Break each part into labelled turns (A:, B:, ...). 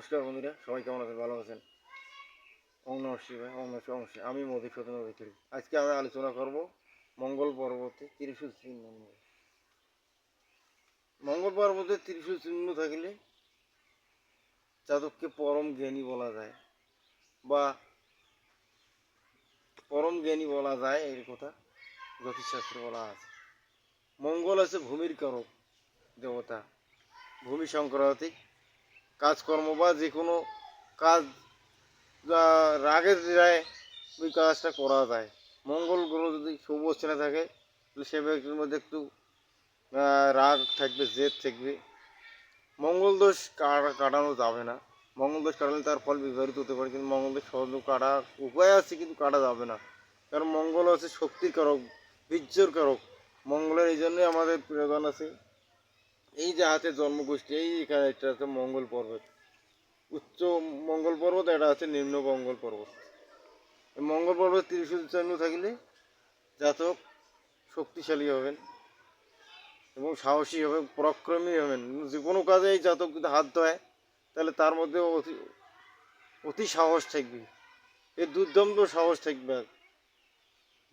A: নমস্কার বন্ধুরা, সবাই কেমন আছেন? ভালো আছেন? ওম নমঃ শিবায়, ওম নমঃ শিবায়। আমি মধুসূদন অধিকারী। আজকে আমি আলোচনা করব মঙ্গল পর্বতে ত্রিশূল চিহ্ন নিয়ে। মঙ্গল পর্বতে ত্রিশূল চিহ্ন থাকলে জাতককে পরম জ্ঞানী বলা যায়, বা পরম জ্ঞানী বলা যায়, এর কথা জ্যোতিষশাস্ত্রে বলা আছে। মঙ্গল আছে ভূমির কারক দেবতা, ভূমি সংক্রান্তিক কাজকর্ম বা যে কোনো কাজ রাগের যায় ওই কাজটা করা যায়। মঙ্গল গ্রহ যদি শুভ অবস্থানে থাকে তাহলে সে ব্যক্তির মধ্যে একটু রাগ থাকবে, জেদ থাকবে। মঙ্গল দোষ কাটানো যাবে না। মঙ্গল দোষ কাটালে তার ফল বিপরীত হতে পারে, কিন্তু মঙ্গল দোষ সহজ কাটা উপায় আছে, কিন্তু কাটা যাবে না। কারণ মঙ্গল হচ্ছে শক্তির কারক, বীর্যর কারক। মঙ্গলের এই জন্যই আমাদের প্রিয়জন আছে এই যে হাতে জন্মগোষ্ঠী, এই এখানে এটা হচ্ছে মঙ্গল পর্বত, উচ্চ মঙ্গল পর্বত, এটা হচ্ছে নিম্ন মঙ্গল পর্বত। এই মঙ্গল পর্বত ত্রিশূল চিহ্ন থাকলে জাতক শক্তিশালী হবেন এবং সাহসী হবেন, পরাক্রমী হবেন। যে কোনো কাজে এই জাতক যদি হাত দেয় তাহলে তার মধ্যে অতি অতি সাহস থাকবে, এর দুর্দণ্ড সাহস থাকবে,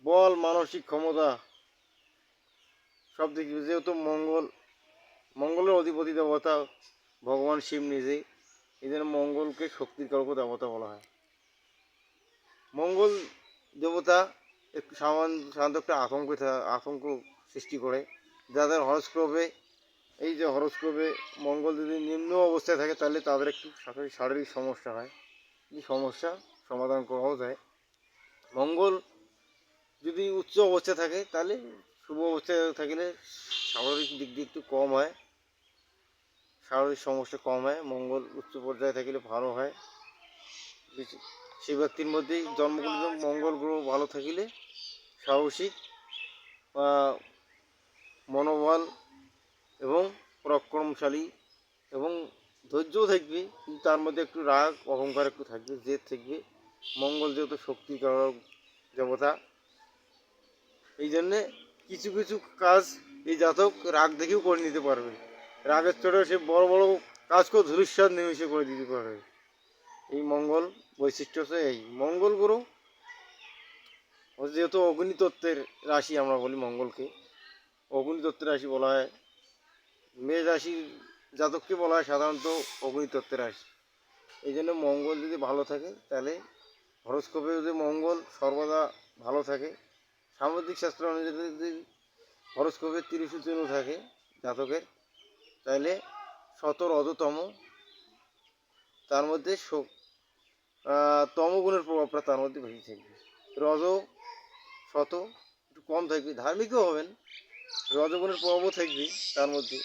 A: বল, মানসিক ক্ষমতা সব দেখবে। যেহেতু মঙ্গলের অধিপতি দেবতা ভগবান শিব নিজেই, এই জন্য মঙ্গলকে শক্তির কারক দেবতা বলা হয়। মঙ্গল দেবতা একটু সাধারণত একটা আতঙ্ক সৃষ্টি করে যাদের হরস্কোপে, এই যে হরস্কোপে মঙ্গল যদি নিম্ন অবস্থায় থাকে তাহলে তাদের একটু শারীরিক সমস্যা হয়, এই সমস্যা সমাধান করাও যায়। মঙ্গল যদি উচ্চ অবস্থায় থাকে তাহলে শুভ অবস্থায় থাকলে স্বাভাবিক দিক দিয়ে একটু কম হয়, শারীরিক সমস্যা কম হয়। মঙ্গল উচ্চ পর্যায়ে থাকলে ভালো হয়। সেই ব্যক্তির মধ্যেই জন্মকুণ্ড মঙ্গল গ্রহ ভালো থাকিলে সাহসিক বা মনোবল এবং পরাক্রমশালী এবং ধৈর্যও থাকবে, কিন্তু তার মধ্যে একটু রাগ অহংকার একটু থাকবে, জেদ থাকবে। মঙ্গল যেহেতু শক্তিকারক দেবতা, এই জন্যে কিছু কিছু কাজ এই জাতক রাগ দেখেও করে নিতে পারবে। রাগের চোটে সে বড় বড় কাজকেও ধূলিসাৎ নিমেষে করে দিতে পারবে। এই মঙ্গল বৈশিষ্ট্য হচ্ছে এই। মঙ্গল গ্রহ যেহেতু অগ্নিতত্ত্বের রাশি, আমরা বলি মঙ্গলকে অগ্নিতত্ত্বের রাশি বলা হয়। মেষ রাশির জাতককে বলা হয় সাধারণত অগ্নিতত্ত্বের রাশি। এই জন্য মঙ্গল যদি ভালো থাকে তাহলে হরস্কোপে যদি মঙ্গল সর্বদা ভালো থাকে, সামুদ্রিক শাস্ত্র অনুযায়ী যদি হরস্কোপে ত্রিশূল চিহ্ন থাকে জাতকের, তাহলে শত রজতম, তার মধ্যে তমগুণের প্রভাবটা তার মধ্যে বেশি থাকবে। রজ শত একটু কম থাকবে, ধার্মিকও হবেন, রজগুণের প্রভাবও থাকবে তার মধ্যে।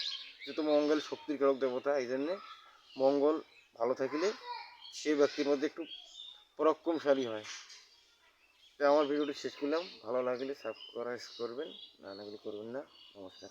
A: যেহেতু মঙ্গল শক্তির কারক দেবতা, এই জন্যে মঙ্গল ভালো থাকলে সে ব্যক্তির মধ্যে একটু পরাক্রমশালী হয়। তাই আমার ভিডিওটি শেষ করলাম। ভালো লাগলে সাবস্ক্রাইব করবেন, না লাগলে করবেন না। নমস্কার।